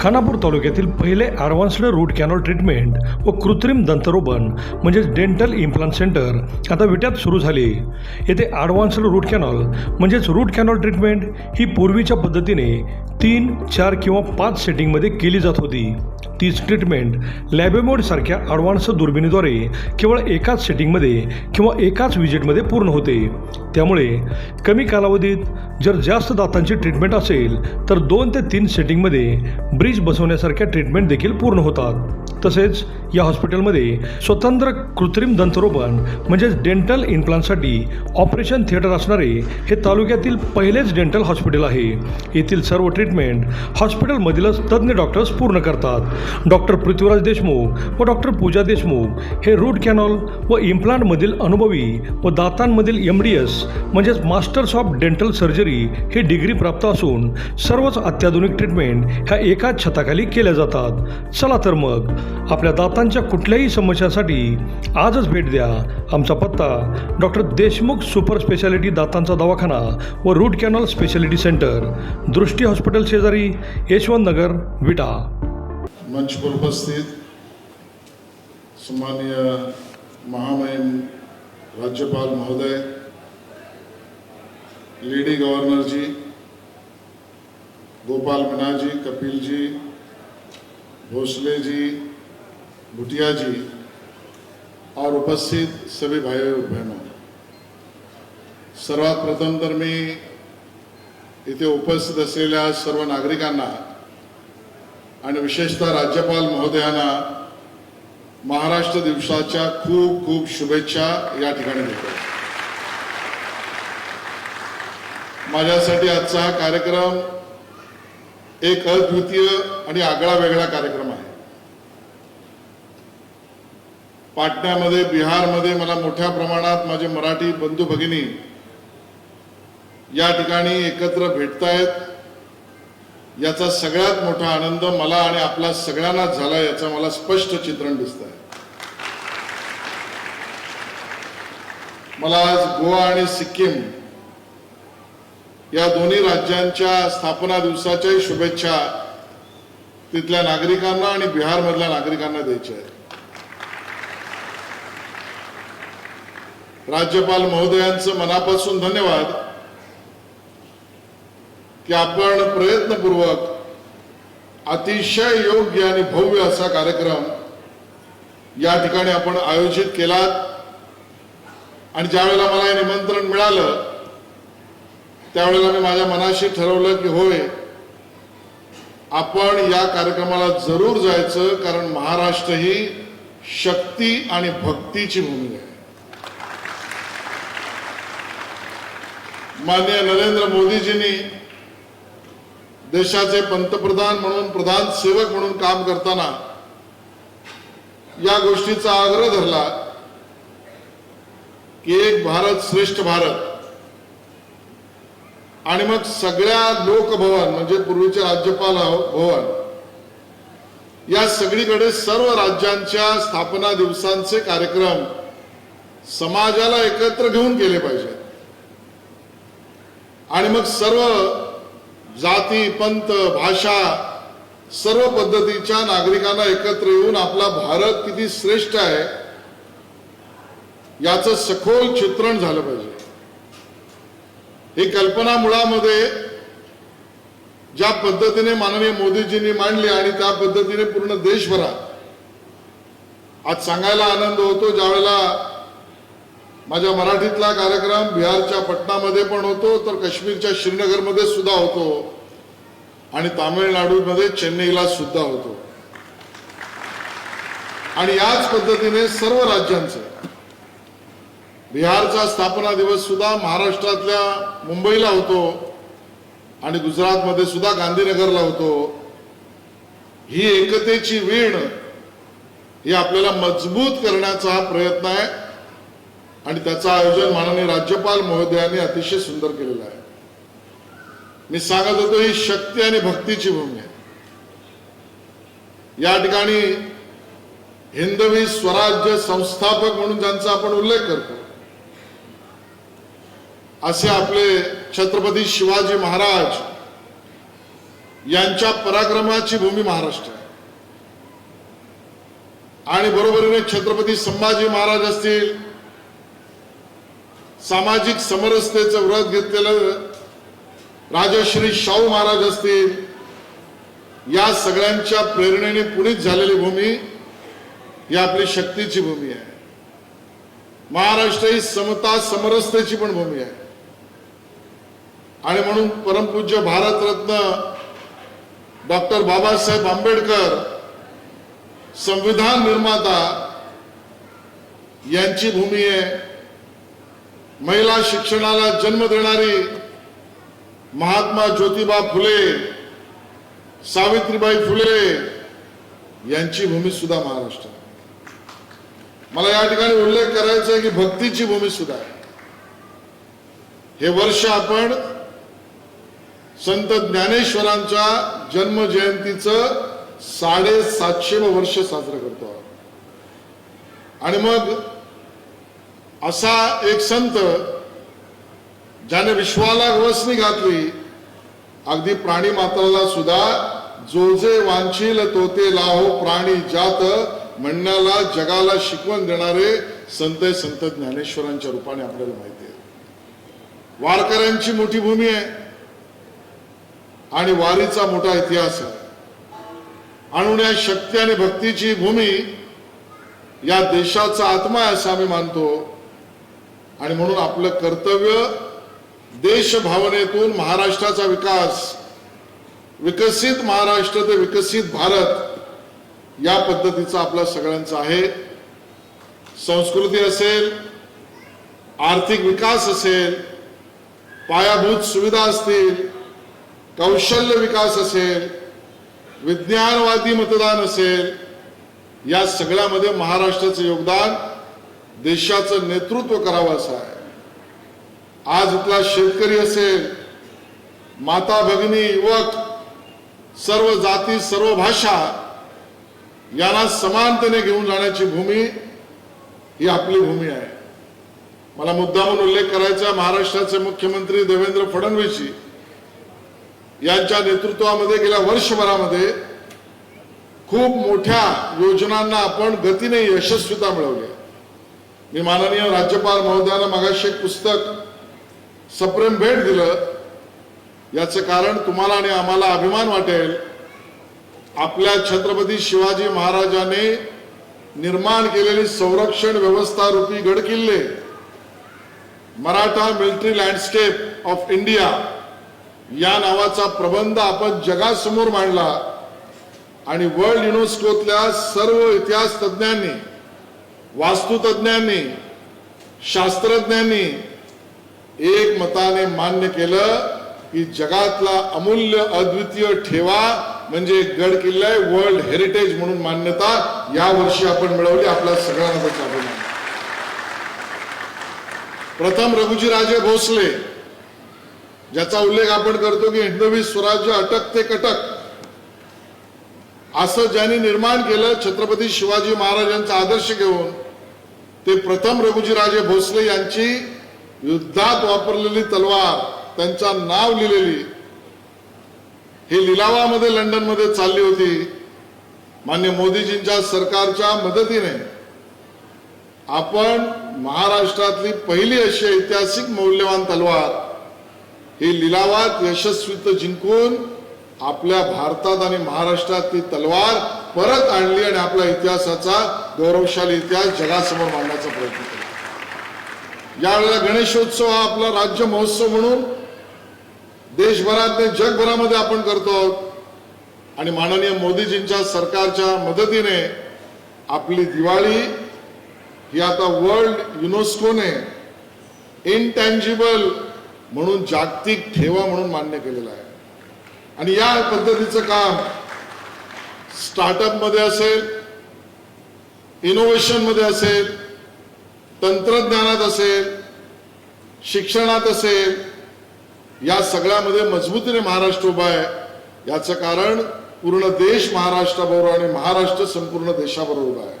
खानापूर तालुक्यातील पहिले advanced route canal treatment व कृत्रिम दंतरोपण म्हणजेच डेंटल इम्प्लांट सेंटर आता विट्यात सुरू झाले. येथे ॲडव्हान्स्ड रूट कॅनॉल म्हणजेच रूट कॅनॉल ट्रीटमेंट ही पूर्वीच्या पद्धतीने 3, 4 किंवा 5 सेटिंगमध्ये केली जात होती. तीच ट्रीटमेंट लॅबोमोडसारख्या ॲडव्हान्स दुर्बिणीद्वारे केवळ एकाच सेटिंगमध्ये किंवा एकाच विजिटमध्ये पूर्ण होते. त्यामुळे कमी कालावधीत जर जास्त दातांची ट्रीटमेंट असेल तर 2 ते 3 सेटिंगमध्ये ब्रिज बसवण्यासारख्या ट्रीटमेंट देखील पूर्ण होतात. तसेच या हॉस्पिटलमध्ये स्वतंत्र कृत्रिम दंतरोपण म्हणजेच डेंटल इम्प्लांटसाठी ऑपरेशन थिएटर असणारे हे तालुक्यातील पहिलेच डेंटल हॉस्पिटल आहे. येथील सर्व ट्रीटमेंट हॉस्पिटलमधीलच तज्ज्ञ डॉक्टर्स पूर्ण करतात. डॉक्टर पृथ्वीराज देशमुख व डॉक्टर पूजा देशमुख हे रूट कॅनॉल व इम्प्लांटमधील अनुभवी व दातांमधील MDS म्हणजेच मास्टर्स ऑफ डेंटल सर्जरी हे डिग्री प्राप्त असून सर्वच अत्याधुनिक ट्रीटमेंट ह्या एकाच छताखाली केल्या जातात. चला तर मग आपल्या दातांच्या कुठल्याही समस्यासाठी आजच भेट द्या. आमचा पत्ता डॉक्टर देशमुख सुपर स्पेशालिटी दातांचा दवाखाना व रूट कॅनॉल स्पेशालिटी सेंटर, दृष्टी हॉस्पिटल शेजारी, यशवंत नगर, विटा. मंच पर उपस्थित सम्मानीय महामहिम राज्यपाल महोदय, लेडी गवर्नर जी, गोपाल मीना जी, कपिल जी, भोसले जी, भुटिया जी और उपस्थित सभी भाइयों बहनों, सर्वात प्रथम तर मी इथे उपस्थित असलेल्या सर्व नागरिकांना आणि विशेषतः राज्यपाल महोदयांना महाराष्ट्र दिवसाच्या खूप खूप शुभेच्छा या ठिकाणी देतो. माझ्यासाठी आजचा हा कार्यक्रम एक अद्वितीय आणि आगळा वेगळा कार्यक्रम आहे. पाटण्यामध्ये, बिहारमध्ये मला मोठ्या प्रमाणात माझे मराठी बंधू भगिनी या ठिकाणी एकत्र भेटतायत. याचा सगळ्यात मोठा आनंद मला आणि आपल्या सगळ्यांनाच झाला, याचा मला स्पष्ट चित्रण दिसत आहे. मला आज गोवा आणि सिक्कीम या दोन्ही राज्यांच्या स्थापना दिवसाच्याही शुभेच्छा तिथल्या नागरिकांना आणि बिहारमधल्या नागरिकांना द्यायच्या आहेत. राज्यपाल महोदयांचं मनापासून धन्यवाद की आपण प्रयत्नपूर्वक अतिशय योग्य आणि भव्य असा कार्यक्रम या ठिकाणी आपण आयोजित केलात. आणि ज्यावेळेला मला हे निमंत्रण मिळालं त्यावेळेला मी माझ्या मनाशी ठरवलं की होय, आपण या कार्यक्रमाला जरूर जायचं, कारण महाराष्ट्र ही शक्ती आणि भक्तीची भूमी आहे. माननीय नरेंद्र मोदीजींनी देशाचे पंतप्रधान म्हणून, प्रधान सेवक म्हणून काम करताना या गोष्टीचा आग्रह धरला की एक भारत श्रेष्ठ भारत, आणि मग सगळ्या लोकभवन म्हणजे पूर्वीचे राज्यपाल भवन या सगळीकडे सर्व राज्यांच्या स्थापना दिवसांचे कार्यक्रम समाजाला एकत्र घेऊन केले पाहिजेत. आणि मग सर्व जाती, पंथ, भाषा, सर्व पद्धतीच्या नागरिकांना एकत्र येऊन आपला भारत किती श्रेष्ठ आहे याचं सखोल चित्रण झालं पाहिजे. ही कल्पना मुळामध्ये ज्या पद्धतीने माननीय मोदीजींनी मांडली आणि त्या पद्धतीने पूर्ण देशभरात आज सांगायला आनंद होतो. ज्यावेळेला माझ्या मराठीतला कार्यक्रम बिहारच्या पटनामध्ये पण होतो, तर काश्मीरच्या श्रीनगरमध्ये सुद्धा होतो आणि तामिळनाडूमध्ये चेन्नईला सुद्धा होतो. आणि याच पद्धतीने सर्व राज्यांचे, बिहारचा स्थापना दिवस सुद्धा महाराष्ट्रातल्या मुंबईला होतो आणि गुजरातमध्ये सुद्धा गांधीनगरला होतो. ही एकतेची वीण ही आपल्याला मजबूत करण्याचा हा प्रयत्न आहे आणि त्याचं आयोजन माननीय राज्यपाल महोदयांनी अतिशय सुंदर केलेलं आहे. मी सांगत होतो, ही शक्ती आणि भक्तीची भूमी आहे. या ठिकाणी हिंदवी स्वराज्य संस्थापक म्हणून ज्यांचा आपण उल्लेख करतो असे आपले छत्रपती शिवाजी महाराज यांच्या पराक्रमाची भूमी महाराष्ट्र आहे. आणि बरोबरीने छत्रपती संभाजी महाराज असतील, सामाजिक समरसतेचं व्रत घेतलेलं राजश्री शाहू महाराज असतील, या सगळ्यांच्या प्रेरणेने पुनीत झालेली भूमी ही आपली शक्तीची भूमी आहे. महाराष्ट्र ही समता समरसतेची पण भूमी आहे. आणि म्हणून परमपूज्य भारतरत्न डॉक्टर बाबासाहेब आंबेडकर, संविधान निर्माता, यांची भूमी आहे. महिला शिक्षणाला जन्म देणारी महात्मा ज्योतिबा फुले, सावित्रीबाई फुले यांची भूमी सुद्धा महाराष्ट्र आहे. मला या ठिकाणी उल्लेख करायचा आहे की भक्तीची भूमी सुद्धा आहे. हे वर्ष आपण संत ज्ञानेश्वरांच्या जन्म जयंतीचं 750 वर्ष साजरं करतो आहोत. आणि मग असा एक संत ज्याने विश्वाला गवसणी घातली, अगदी प्राणी मात्राला सुद्धा जो जे वांछील तो ते लाहो प्राणी जात म्हणण्याला जगाला शिकवण देणारे संत ज्ञानेश्वरांच्या रूपाने आपल्याला माहिती आहे. वारकऱ्यांची मोठी भूमी आहे आणि वारीचा मोठा इतिहास आहे. आणून या शक्ती आणि भक्तीची भूमी या देशाचा आत्मा आहे असं आम्ही मानतो. आणि म्हणून आपलं कर्तव्य देश भावनेतून महाराष्ट्राचा विकास, विकसित महाराष्ट्र ते विकसित भारत, या पद्धतीचा आपला सगळ्यांचा आहे. संस्कृती असेल, आर्थिक विकास असेल, पायाभूत सुविधा असतील, कौशल्य विकास असेल, विज्ञानवादी मतदान असेल, या सगळ्यामध्ये महाराष्ट्राचं योगदान देशाचं नेतृत्व करावं असं आहे. आज इथला शेतकरी असेल, माता भगिनी, युवक, सर्व जाती सर्व भाषा यांना समानतेने घेऊन जाण्याची भूमी ही आपली भूमी आहे. मला मुद्दामून उल्लेख करायचा, महाराष्ट्राचे मुख्यमंत्री देवेंद्र फडणवीसजी यांच्या नेतृत्वामध्ये गेल्या वर्षभरामध्ये खूप मोठ्या योजनांना आपण गतीने यशस्वीता मिळवली. मी माननीय राज्यपाल महोदयांना मागाशी एक पुस्तक सप्रेम भेट दिलं. याचं कारण तुम्हाला आणि आम्हाला अभिमान वाटेल. आपल्या छत्रपती शिवाजी महाराजांनी निर्माण केलेली संरक्षण व्यवस्था रूपी गडकिल्ले, Maratha military landscape of India या नावाचा प्रबंध आपण जगासमोर मांडला. आणि वर्ल्ड युनेस्कोतल्या सर्व इतिहास तज्ञांनी, वास्तुतज्ञांनी, शास्त्रज्ञांनी एक मताने मान्य केलं की जगातला अमूल्य अद्वितीय ठेवा म्हणजे गड किल्ला आहे. वर्ल्ड हेरिटेज म्हणून मान्यता या वर्षी आपण मिळवली. आपल्या सगळ्यांना त्याचा अभिमान. प्रथम रघुजीराजे भोसले, ज्याचा उल्लेख आपण करतो की हिंदवी स्वराज्य अटक ते कटक, असं ज्यांनी निर्माण केलं छत्रपती शिवाजी महाराजांचा आदर्श घेऊन, ते प्रथम रघुजीराजे भोसले यांची युद्धात वापरलेली तलवार, त्यांचं नाव लिहिलेली, ही लिलावामध्ये लंडनमध्ये चालली होती. मान्य मोदीजींच्या सरकारच्या मदतीने आपण महाराष्ट्रातली पहिली अशी ऐतिहासिक मौल्यवान तलवार ही लिलावात यशस्वीत जिंकून आपल्या भारतात आणि महाराष्ट्रात ती तलवार परत आणली आणि आपल्या इतिहासाचा गौरवशाली इतिहास जगासमोर मांडण्याचा प्रयत्न केला. यावेळेला गणेशोत्सव हा आपला राज्य महोत्सव म्हणून देशभरात जगभरामध्ये आपण करतो आहोत. आणि माननीय मोदीजींच्या सरकारच्या मदतीने आपली दिवाळी ही आता वर्ल्ड युनेस्कोने इनटँजिबल म्हणून जागतिक ठेवा म्हणून मान्य केलेला आहे. आणि या पद्धतीचं काम स्टार्टअप मध्ये असेल, इनोव्हेशन मध्ये असेल, तंत्रज्ञानात असेल, शिक्षणात असेल, या सगळ्यामध्ये मजबूतीने महाराष्ट्र उभा आहे. याचं कारण पूर्ण देश महाराष्ट्राबरोबर आणि महाराष्ट्र संपूर्ण देशाबरोबर उभा आहे.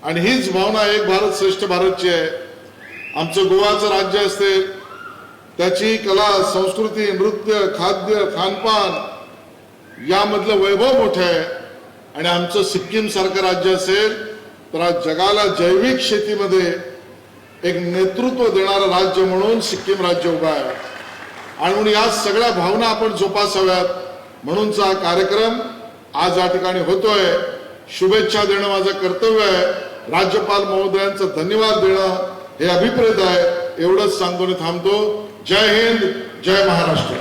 आणि हीच भावना एक भारत श्रेष्ठ भारतची आहे. आमचं गोवाचं राज्य असेल, त्याची कला, संस्कृती, नृत्य, खाद्य, खानपान यामधलं वैभव मोठं आहे आणि आमचं सिक्कीम सारखं राज्य असेल तर आज जगाला जैविक शेतीमध्ये एक नेतृत्व देणारं राज्य म्हणून सिक्कीम राज्य उभं आहे आणि म्हणून या सगळ्या भावना आपण जोपासाव्यात म्हणूनचा हा कार्यक्रम आज या ठिकाणी होतोय. शुभेच्छा देणं माझं कर्तव्य आहे. राज्यपाल महोदयांचं धन्यवाद देणं हे अभिप्रेत आहे. एवढंच सांगतो आणि थांबतो. जय हिंद, जय महाराष्ट्र.